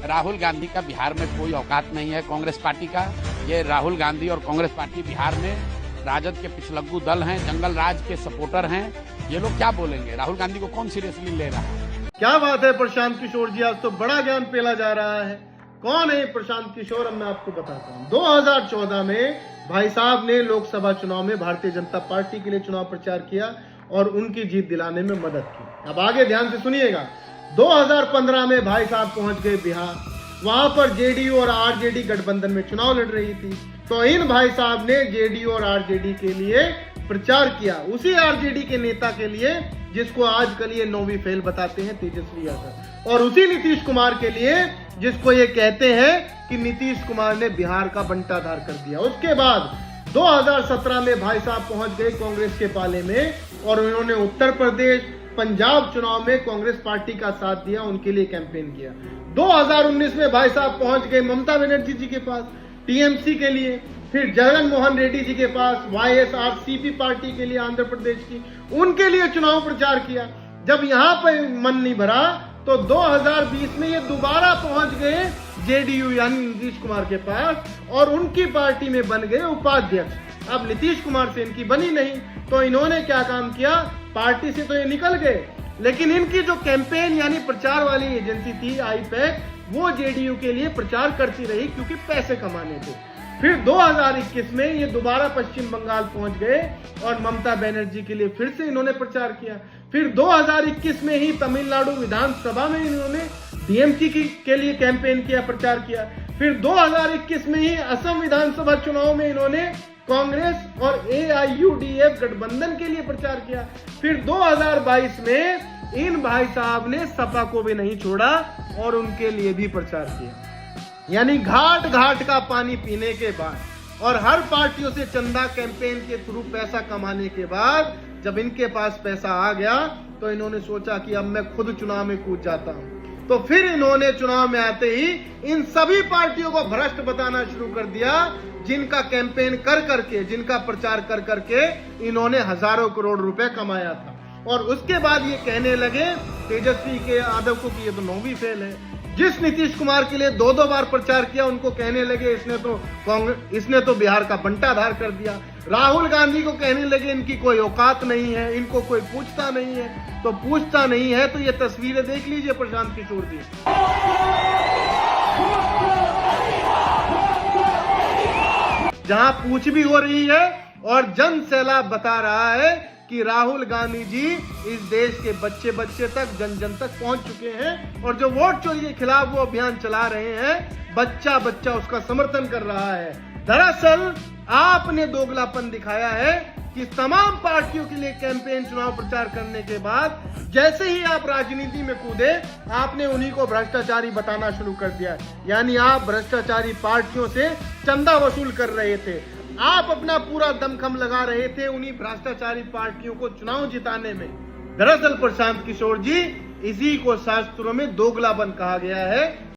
राहुल गांधी का बिहार में कोई औकात नहीं है कांग्रेस पार्टी का। ये राहुल गांधी और कांग्रेस पार्टी बिहार में राजद के पिछलग्गू दल हैं, जंगल राज के सपोर्टर हैं। ये लोग क्या बोलेंगे? राहुल गांधी को कौन सीरियसली ले रहा है? क्या बात है प्रशांत किशोर जी, आज तो बड़ा ज्ञान पेला जा रहा है। कौन है प्रशांत किशोर? अब मैं आपको बताता हूँ। 2014 में भाई साहब ने लोकसभा चुनाव में भारतीय जनता पार्टी के लिए चुनाव प्रचार किया और उनकी जीत दिलाने में मदद की। अब आगे ध्यान से सुनिएगा। 2015 में भाई साहब पहुंच गए बिहार। वहां पर जेडीयू और आरजेडी गठबंधन में चुनाव लड़ रही थी, तो इन भाई साहब ने जेडीयू और आरजेडी के लिए प्रचार किया। उसी आरजेडी के नेता के लिए जिसको आजकल ये नौवीं फेल बताते हैं, तेजस्वी यादव, और उसी नीतीश कुमार के लिए जिसको ये कहते हैं कि नीतीश कुमार ने बिहार का बंटाधार कर दिया। उसके बाद 2017 में भाई साहब पहुंच गए कांग्रेस के पाले में और उन्होंने उत्तर प्रदेश, पंजाब चुनाव में कांग्रेस पार्टी का साथ दिया, उनके लिए कैंपेन किया। 2019 में भाई साहब पहुंच गए ममता बनर्जी जी के पास टीएमसी के लिए, फिर जगन मोहन रेड्डी जी के पास वाईएसआरसीपी पार्टी के लिए आंध्र प्रदेश की, उनके लिए चुनाव प्रचार किया। जब यहां पर मन नहीं भरा तो 2020 में ये दोबारा पहुंच गए जेडीयू यानी नीतीश कुमार के पास और उनकी पार्टी में बन गए उपाध्यक्ष। अब नीतीश कुमार से इनकी बनी नहीं तो इन्होंने क्या काम किया, पार्टी से तो ये निकल गए, लेकिन इनकी जो कैंपेन यानी प्रचार वाली एजेंसी थी आईपैक, वो जेडीयू के लिए प्रचार करती रही क्योंकि पैसे कमाने थे। फिर 2021 में ये दोबारा पश्चिम बंगाल पहुंच गए और ममता बनर्जी के लिए फिर से इन्होंने प्रचार किया। फिर 2021 में ही तमिलनाडु विधानसभा में इन्होंने डीएमके के लिए कैंपेन किया, प्रचार किया। फिर 2021 में ही असम विधानसभा चुनाव में इन्होंने कांग्रेस और एआईयूडीएफ गठबंधन के लिए प्रचार किया। फिर 2022 में इन भाई साहब ने सपा को भी नहीं छोड़ा और उनके लिए भी प्रचार किया। यानी घाट घाट का पानी पीने के बाद और हर पार्टियों से चंदा कैंपेन के थ्रू पैसा कमाने के बाद जब इनके पास पैसा आ गया तो इन्होंने सोचा कि अब मैं खुद चुनाव में कूद जाता हूं। तो फिर इन्होंने चुनाव में आते ही इन सभी पार्टियों को भ्रष्ट बताना शुरू कर दिया, जिनका कैंपेन कर करके, जिनका प्रचार कर करके इन्होंने हजारों करोड़ रुपए कमाया था। और उसके बाद ये कहने लगे तेजस्वी के यादव को कि ये तो नौवीं फेल है। जिस नीतीश कुमार के लिए 2-2 बार प्रचार किया उनको कहने लगे इसने तो बिहार का बंटाधार कर दिया। राहुल गांधी को कहने लगे इनकी कोई औकात नहीं है, इनको कोई पूछता नहीं है। तो पूछता नहीं है तो ये तस्वीरें देख लीजिए प्रशांत किशोर जी। जहां पूछ भी हो रही है और जन सैलाब बता रहा है कि राहुल गांधी जी इस देश के बच्चे बच्चे तक, जन जन तक पहुंच चुके हैं और जो वोट चोरी के खिलाफ वो अभियान चला रहे हैं, बच्चा बच्चा उसका समर्थन कर रहा है। दरअसल आपने दोगलापन दिखाया है कि तमाम पार्टियों के लिए कैंपेन, चुनाव प्रचार करने के बाद जैसे ही आप राजनीति में कूदे, आपने उन्हीं को भ्रष्टाचारी बताना शुरू कर दिया। यानी आप भ्रष्टाचारी पार्टियों से चंदा वसूल कर रहे थे। आप अपना पूरा दमखम लगा रहे थे उन्हीं भ्रष्टाचारी पार्टियों को चुनाव जिताने में। दरअसल प्रशांत किशोर जी, इसी को शास्त्रों में दोगलापन कहा गया है।